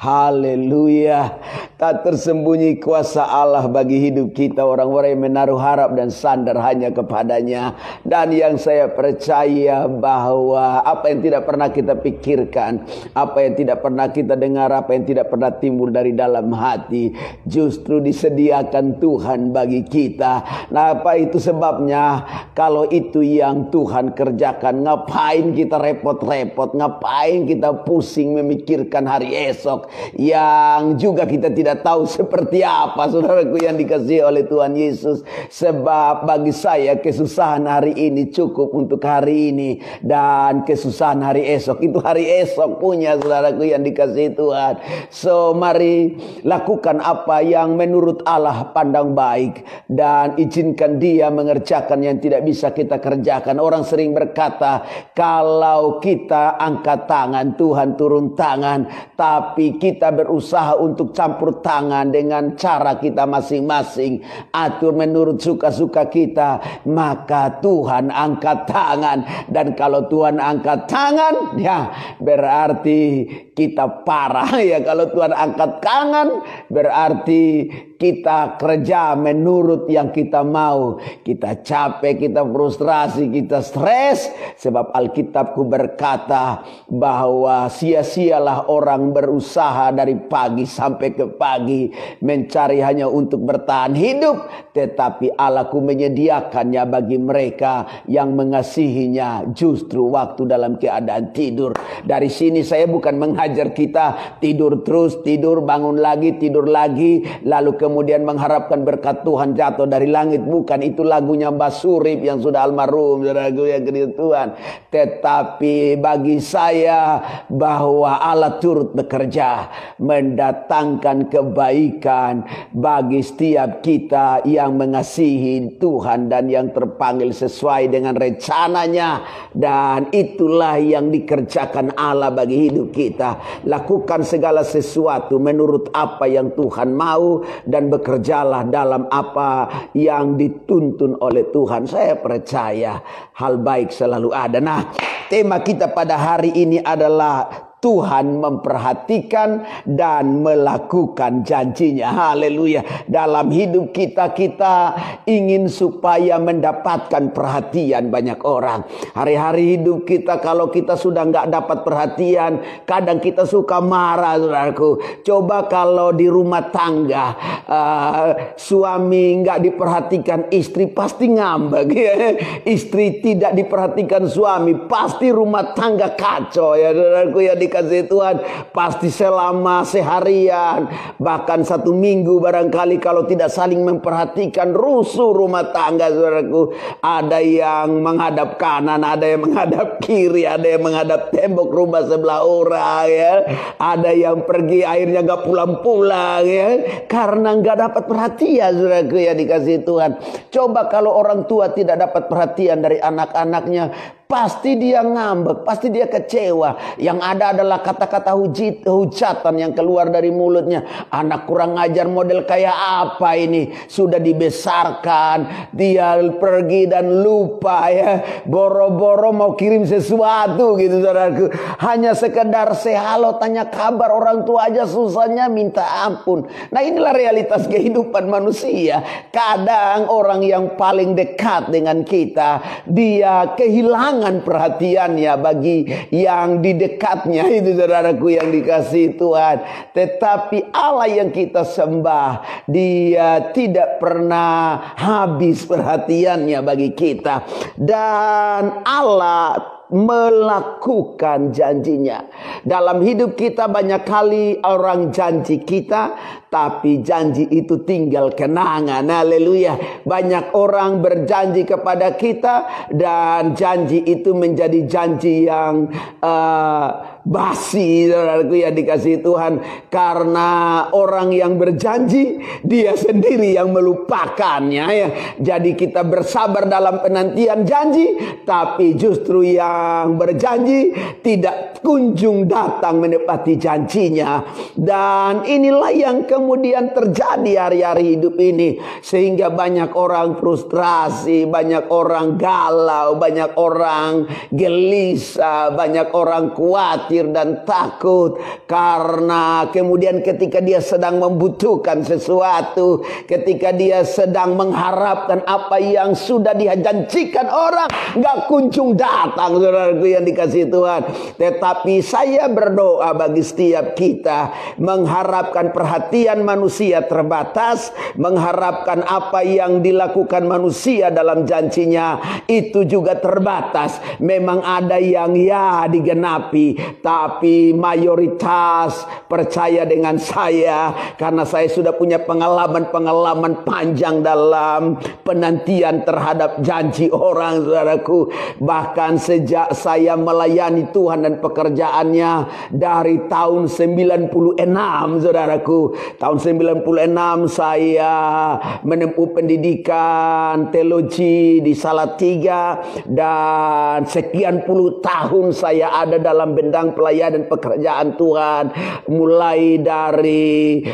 Haleluya. Tak tersembunyi kuasa Allah bagi hidup kita, orang-orang yang menaruh harap dan sandar hanya kepadanya. Dan yang saya percaya bahwa apa yang tidak pernah kita pikirkan, apa yang tidak pernah kita dengar, apa yang tidak pernah timbul dari dalam hati, justru disediakan Tuhan bagi kita. Nah, apa itu sebabnya? Kalau itu yang Tuhan kerjakan, ngapain kita repot-repot, ngapain kita pusing memikirkan hari esok yang juga kita tidak tahu seperti apa, saudaraku yang dikasihi oleh Tuhan Yesus. Sebab bagi saya kesusahan hari ini cukup untuk hari ini, dan kesusahan hari esok itu hari esok punya, saudaraku yang dikasihi Tuhan. So mari lakukan apa yang menurut Allah pandang baik, dan izinkan Dia mengerjakan yang tidak bisa kita kerjakan. Orang sering berkata, kalau kita angkat tangan, Tuhan turun tangan. Tapi kita berusaha untuk campur tangan dengan cara kita masing-masing, atur menurut suka-suka kita, maka Tuhan angkat tangan. Dan kalau Tuhan angkat tangan, ya berarti kita parah ya. Kalau Tuhan angkat tangan, berarti kita kerja menurut yang kita mau. Kita capek, kita frustrasi, kita stres. Sebab Alkitabku berkata bahwa sia-sialah orang berusaha dari pagi sampai ke pagi, mencari hanya untuk bertahan hidup. Tetapi Allahku menyediakannya bagi mereka yang mengasihinya justru waktu dalam keadaan tidur. Dari sini saya bukan menghajar kita tidur terus, tidur, bangun lagi, tidur lagi, lalu kemudian mengharapkan berkat Tuhan jatuh dari langit. Bukan, itu lagunya Mbah Surip yang sudah almarhum, saudaraku yang kekasih Tuhan. Tetapi bagi saya bahwa Allah turut bekerja mendatangkan kebaikan bagi setiap kita yang mengasihi Tuhan dan yang terpanggil sesuai dengan rencananya. Dan itulah yang dikerjakan Allah bagi hidup kita. Lakukan segala sesuatu menurut apa yang Tuhan mau, dan bekerjalah dalam apa yang dituntun oleh Tuhan. Saya percaya hal baik selalu ada. Nah, tema kita pada hari ini adalah Tuhan memperhatikan dan melakukan janjinya. Haleluya. Dalam hidup kita ingin supaya mendapatkan perhatian banyak orang. Hari-hari hidup kita, kalau kita sudah nggak dapat perhatian, kadang kita suka marah, saudaraku. Coba kalau di rumah tangga suami nggak diperhatikan istri, pasti ngambek ya. Istri tidak diperhatikan suami, pasti rumah tangga kacau ya, saudaraku ya dikasih Tuhan. Pasti selama seharian, bahkan 1 minggu barangkali, kalau tidak saling memperhatikan, rusuh rumah tangga, saudaraku. Ada yang menghadap kanan, ada yang menghadap kiri, ada yang menghadap tembok rumah sebelah orang ya. Ada yang pergi akhirnya gak pulang-pulang ya, karena gak dapat perhatian, saudaraku ya dikasih Tuhan. Coba kalau orang tua tidak dapat perhatian dari anak-anaknya, pasti dia ngambek, pasti dia kecewa. Yang ada adalah kata-kata hujatan yang keluar dari mulutnya. Anak kurang ajar model kayak apa ini? Sudah dibesarkan, dia pergi dan lupa ya. Boro-boro mau kirim sesuatu gitu, saudaraku. Hanya sekedar say halo, tanya kabar orang tua aja susahnya minta ampun. Nah, inilah realitas kehidupan manusia. Kadang orang yang paling dekat dengan kita, dia kehilangan perhatiannya bagi yang di dekatnya itu, saudaraku yang dikasihi Tuhan. Tetapi Allah yang kita sembah, Dia tidak pernah habis perhatiannya bagi kita. Dan Allah melakukan janjinya. Dalam hidup kita banyak kali orang janji kita, tapi janji itu tinggal kenangan. Haleluya. Banyak orang berjanji kepada kita, dan janji itu menjadi janji yang basi, saudaraku ya dikasihi Tuhan. Karena orang yang berjanji, dia sendiri yang melupakannya ya. Jadi kita bersabar dalam penantian janji, tapi justru yang berjanji tidak kunjung datang menepati janjinya. Dan inilah yang kemudian terjadi hari-hari hidup ini. Sehingga banyak orang frustrasi, banyak orang galau, banyak orang gelisah, banyak orang khawatir dan takut. Karena kemudian ketika dia sedang membutuhkan sesuatu, ketika dia sedang mengharapkan apa yang sudah dia janjikan orang, gak kunjung datang, saudaraku yang dikasihi Tuhan. Tetapi saya berdoa bagi setiap kita, mengharapkan perhatian manusia terbatas, mengharapkan apa yang dilakukan manusia dalam janjinya itu juga terbatas. Memang ada yang ya digenapi, tapi mayoritas percaya dengan saya, karena saya sudah punya pengalaman panjang dalam penantian terhadap janji orang, saudaraku. Bahkan sejak saya melayani Tuhan dan pekerjaannya dari tahun 96, saudaraku. Tahun 96 saya menempuh pendidikan teologi di Salatiga, dan sekian puluh tahun saya ada dalam bidang pelayanan pekerjaan Tuhan, mulai dari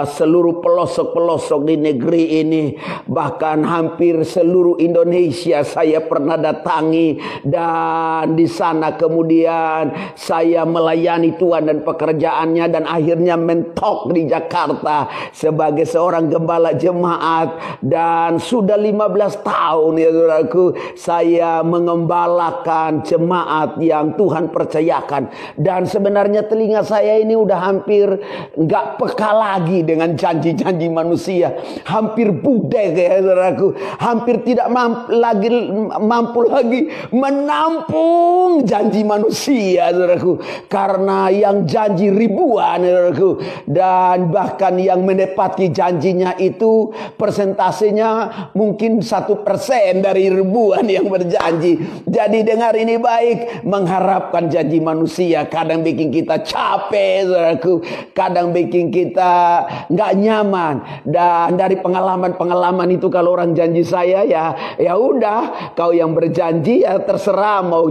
seluruh pelosok-pelosok di negeri ini, bahkan hampir seluruh Indonesia saya pernah datangi, dan di sana kemudian saya melayani Tuhan dan pekerjaannya, dan akhirnya mentok di Jakarta sebagai seorang gembala jemaat. Dan sudah 15 tahun ya saudaraku, saya mengembalakan jemaat yang Tuhan percayakan. Dan sebenarnya telinga saya ini udah hampir gak peka lagi dengan janji-janji manusia, hampir budek ya saudaraku, hampir tidak mampu lagi menampung janji manusia, saudaraku, karena yang janji ribuan, saudaraku, dan bahkan yang menepati janjinya itu persentasenya mungkin 1% dari ribuan yang berjanji. Jadi dengar ini baik, mengharapkan janji manusia kadang bikin kita capek, saudaraku, kadang bikin kita nggak nyaman. Dan dari pengalaman itu, kalau orang janji saya, ya udah, kau yang berjanji ya terserah, mau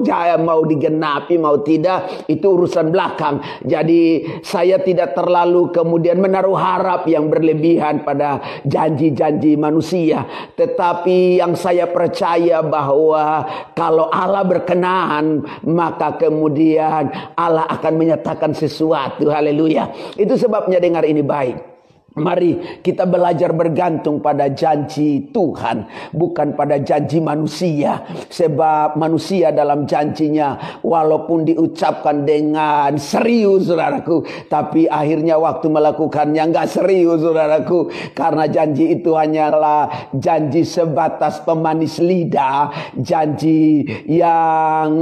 digenapi mau tidak, itu urusan belakang. Jadi saya tidak terlalu kemudian menaruh harap yang berlebihan pada janji-janji manusia. Tetapi yang saya percaya bahwa kalau Allah berkenan, maka kemudian Allah akan menyatakan sesuatu. Haleluya. Itu sebabnya dengar ini baik. Mari kita belajar bergantung pada janji Tuhan, bukan pada janji manusia. Sebab manusia dalam janjinya, walaupun diucapkan dengan serius, saudaraku, tapi akhirnya waktu melakukannya nggak serius, saudaraku. Karena janji itu hanyalah janji sebatas pemanis lidah, janji yang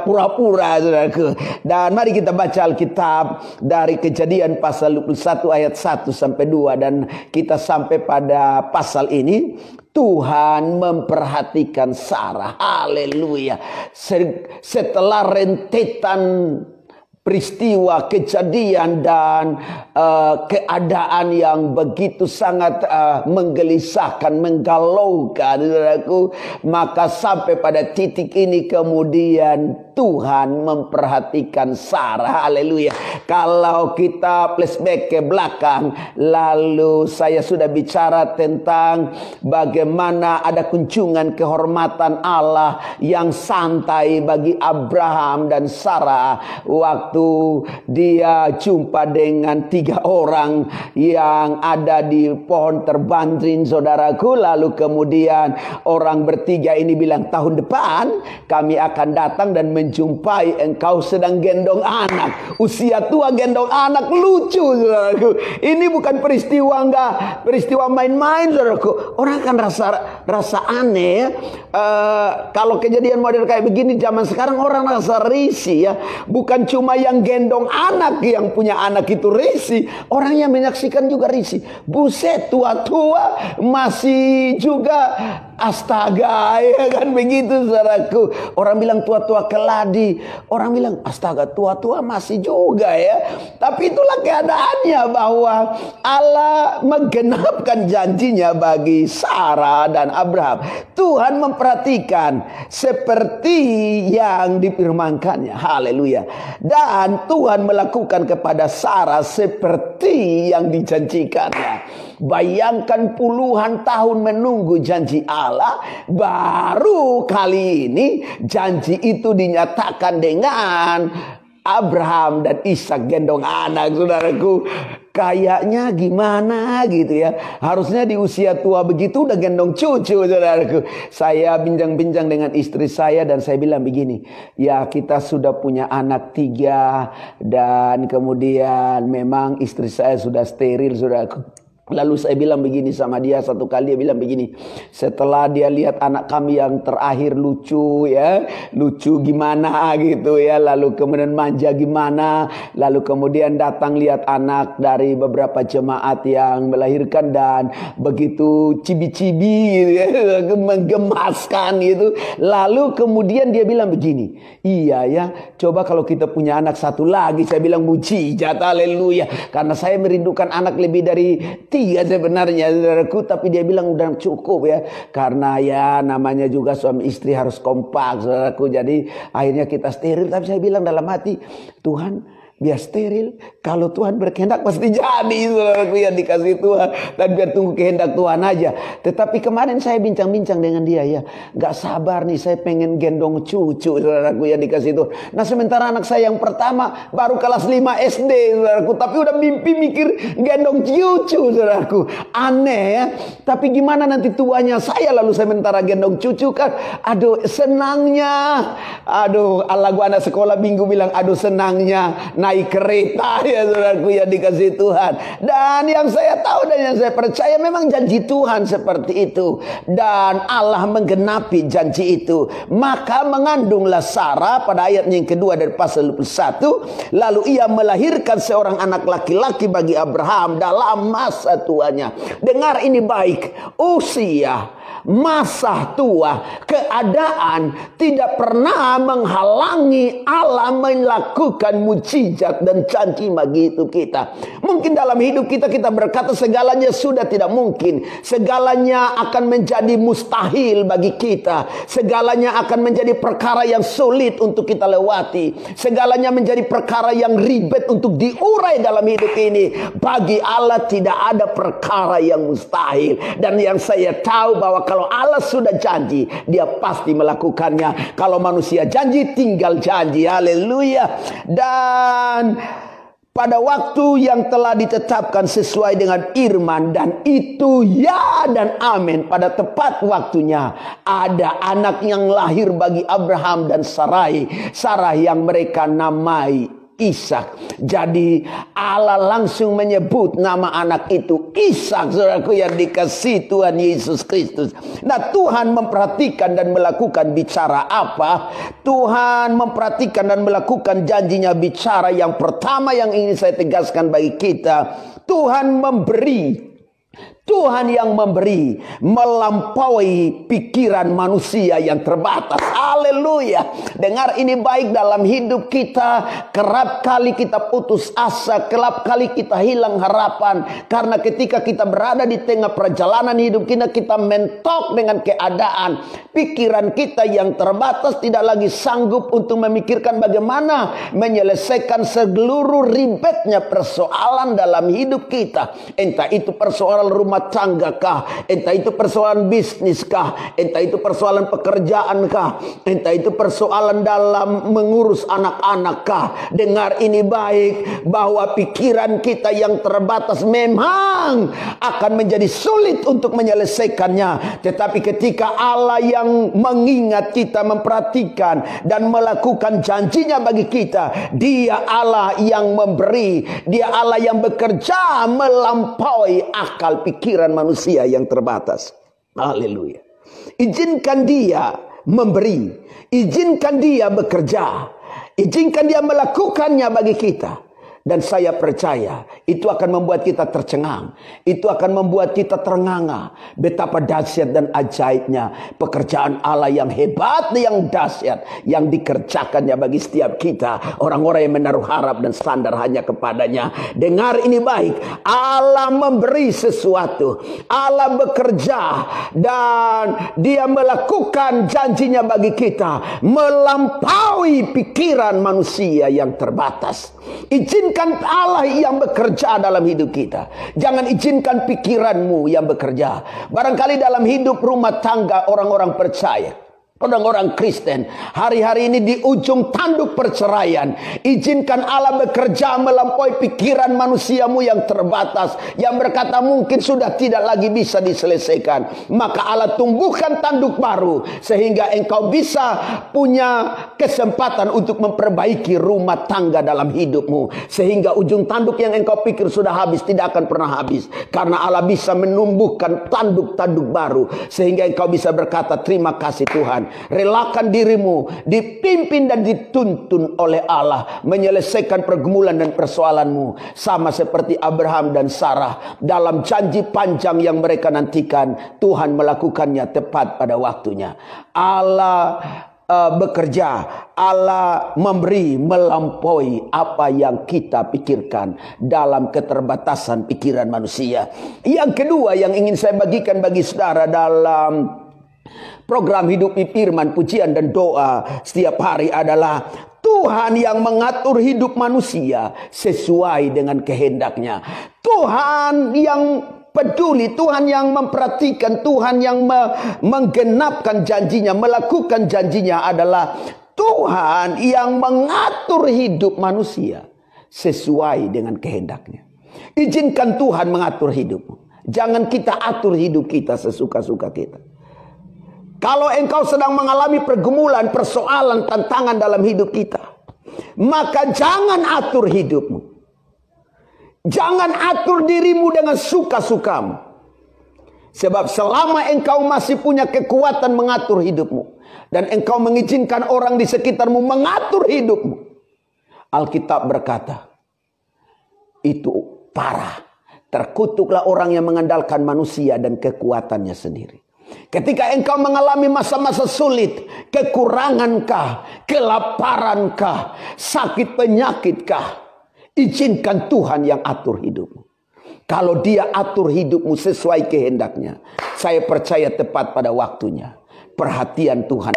pura-pura, saudaraku. Dan mari kita baca Alkitab dari Kejadian pasal 1 ayat 1 sampai 2, dan kita sampai pada pasal ini. Tuhan memperhatikan Sarah. Haleluya. Setelah rentetan peristiwa, kejadian dan keadaan yang begitu sangat menggelisahkan, menggalaukan, saudaraku, maka sampai pada titik ini kemudian Tuhan memperhatikan Sarah. Haleluya. Kalau kita flashback ke belakang, lalu saya sudah bicara tentang bagaimana ada kunjungan kehormatan Allah yang santai bagi Abraham dan Sarah waktu dia jumpa dengan 3 orang yang ada di pohon terbanding, saudaraku. Lalu kemudian orang bertiga ini bilang, tahun depan kami akan datang dan menjumpai engkau sedang gendong anak. Usia tua gendong anak, lucu, saudaraku. Ini bukan peristiwa main-main, saudaraku. Orang kan rasa aneh. Kalau kejadian model kayak begini zaman sekarang, orang rasa risih ya. Bukan cuma yang gendong anak yang punya anak itu risih, orang yang menyaksikan juga risih. Buset, tua-tua masih juga Astaga, ya kan begitu saudaraku. Orang bilang tua-tua keladi. Orang bilang astaga, tua-tua masih juga ya. Tapi itulah keadaannya, bahwa Allah menggenapkan janjinya bagi Sarah dan Abraham. Tuhan memperhatikan seperti yang difirmankannya. Haleluya. Dan Tuhan melakukan kepada Sarah seperti yang dijanjikannya. Bayangkan puluhan tahun menunggu janji Allah, baru kali ini janji itu dinyatakan dengan Abraham dan Ishak gendong anak, saudaraku. Kayaknya gimana gitu ya. Harusnya di usia tua begitu udah gendong cucu, saudaraku. Saya bincang-bincang dengan istri saya dan saya bilang begini. Ya, kita sudah punya anak 3 dan kemudian memang istri saya sudah steril, saudaraku. Lalu saya bilang begini sama dia, satu kali dia bilang begini, setelah dia lihat anak kami yang terakhir lucu ya, lucu gimana gitu ya, lalu kemudian manja gimana, lalu kemudian datang lihat anak dari beberapa jemaat yang melahirkan dan begitu cibi-cibi gitu ya, menggemaskan gitu. Lalu kemudian dia bilang begini, iya ya, coba kalau kita punya anak satu lagi. Saya bilang mujizat, haleluya, karena saya merindukan anak lebih dari 3 sebenarnya, saudaraku. Tapi dia bilang udah cukup ya, karena ya namanya juga suami istri harus kompak, saudaraku. Jadi akhirnya kita steril. Tapi saya bilang dalam hati, Tuhan biar steril, kalau Tuhan berkehendak pasti jadi, saudaraku, yang dikasih Tuhan. Dan biar tunggu kehendak Tuhan aja. Tetapi kemarin saya bincang-bincang dengan dia ya, gak sabar nih, saya pengen gendong cucu, saudaraku, yang dikasih Tuhan. Nah sementara anak saya yang pertama baru kelas 5 SD, saudaraku, tapi udah mimpi mikir gendong cucu, saudaraku. Aneh ya. Tapi gimana nanti tuanya saya, lalu sementara gendong cucu kan, aduh senangnya. Aduh, lagu anak sekolah minggu bilang, aduh senangnya naik kereta ya, saudaraku, yang dikasih Tuhan. Dan yang saya tahu dan yang saya percaya memang janji Tuhan seperti itu. Dan Allah menggenapi janji itu. Maka mengandunglah Sarah pada ayat yang kedua dari pasal 21. Lalu ia melahirkan seorang anak laki-laki bagi Abraham dalam masa tuanya. Dengar ini baik, usia, masa tua, keadaan tidak pernah menghalangi Allah melakukan mujizat dan janji bagi hidup kita. Mungkin dalam hidup kita berkata segalanya sudah tidak mungkin, segalanya akan menjadi mustahil bagi kita, segalanya akan menjadi perkara yang sulit untuk kita lewati, segalanya menjadi perkara yang ribet untuk diurai dalam hidup ini. Bagi Allah tidak ada perkara yang mustahil. Dan yang saya tahu bahwa kalau Allah sudah janji, dia pasti melakukannya. Kalau manusia janji, tinggal janji. Haleluya. Dan pada waktu yang telah ditetapkan sesuai dengan firman, dan itu ya dan amin, pada tepat waktunya ada anak yang lahir bagi Abraham dan Sarai. Sarah yang mereka namai Ishak. Jadi Allah langsung menyebut nama anak itu Ishak, saudaraku, yang dikasihi Tuhan Yesus Kristus. Nah, Tuhan memperhatikan dan melakukan bicara apa? Tuhan memperhatikan dan melakukan janjinya bicara. Yang pertama yang ingin saya tegaskan bagi kita, Tuhan memberi. Tuhan yang memberi melampaui pikiran manusia yang terbatas. Haleluya. Dengar ini baik, dalam hidup kita kerap kali kita putus asa, kerap kali kita hilang harapan. Karena ketika kita berada di tengah perjalanan hidup kita mentok dengan keadaan. Pikiran kita yang terbatas tidak lagi sanggup untuk memikirkan bagaimana menyelesaikan seluruh ribetnya persoalan dalam hidup kita. Entah itu persoalan rumah tangga kah, entah itu persoalan bisnis kah, entah itu persoalan pekerjaan kah, entah itu persoalan dalam mengurus anak-anak kah. Dengar ini baik, bahwa pikiran kita yang terbatas memang akan menjadi sulit untuk menyelesaikannya. Tetapi ketika Allah yang mengingat kita, memperhatikan dan melakukan janjinya bagi kita, Dia Allah yang memberi, Dia Allah yang bekerja melampaui akal pikiran manusia yang terbatas. Haleluya. Izinkan Dia memberi, izinkan Dia bekerja, izinkan Dia melakukannya bagi kita. Dan saya percaya itu akan membuat kita tercengang. Itu akan membuat kita terengah. Betapa dahsyat dan ajaibnya pekerjaan Allah yang hebat, yang dahsyat, yang dikerjakannya bagi setiap kita, orang-orang yang menaruh harap dan sandar hanya kepadanya. Dengar ini baik, Allah memberi sesuatu, Allah bekerja, dan Dia melakukan janjinya bagi kita melampaui pikiran manusia yang terbatas. Izinkan Allah yang bekerja dalam hidup kita. Jangan izinkan pikiranmu yang bekerja. Barangkali dalam hidup rumah tangga orang-orang percaya, orang-orang Kristen, hari-hari ini di ujung tanduk perceraian. Izinkan Allah bekerja melampaui pikiran manusiamu yang terbatas, yang berkata mungkin sudah tidak lagi bisa diselesaikan. Maka Allah tumbuhkan tanduk baru, sehingga engkau bisa punya kesempatan untuk memperbaiki rumah tangga dalam hidupmu. Sehingga ujung tanduk yang engkau pikir sudah habis, tidak akan pernah habis. Karena Allah bisa menumbuhkan tanduk-tanduk baru, sehingga engkau bisa berkata, terima kasih Tuhan. Relakan dirimu dipimpin dan dituntun oleh Allah menyelesaikan pergumulan dan persoalanmu, sama seperti Abraham dan Sarah. Dalam janji panjang yang mereka nantikan, Tuhan melakukannya tepat pada waktunya. Allah bekerja, Allah memberi melampaui apa yang kita pikirkan dalam keterbatasan pikiran manusia. Yang kedua yang ingin saya bagikan bagi saudara dalam program Hidupi Firman, pujian dan doa setiap hari adalah Tuhan yang mengatur hidup manusia sesuai dengan kehendaknya. Tuhan yang peduli, Tuhan yang memperhatikan, Tuhan yang menggenapkan janjinya, melakukan janjinya adalah Tuhan yang mengatur hidup manusia sesuai dengan kehendaknya. Izinkan Tuhan mengatur hidupmu. Jangan kita atur hidup kita sesuka-suka kita. Kalau engkau sedang mengalami pergumulan, persoalan, tantangan dalam hidup kita, maka jangan atur hidupmu. Jangan atur dirimu dengan suka-sukamu. Sebab selama engkau masih punya kekuatan mengatur hidupmu, dan engkau mengizinkan orang di sekitarmu mengatur hidupmu, Alkitab berkata, itu parah. Terkutuklah orang yang mengandalkan manusia dan kekuatannya sendiri. Ketika engkau mengalami masa-masa sulit, kekurankah, kelaparankah, sakit penyakitkah, izinkan Tuhan yang atur hidupmu. Kalau Dia atur hidupmu sesuai kehendaknya, saya percaya tepat pada waktunya perhatian Tuhan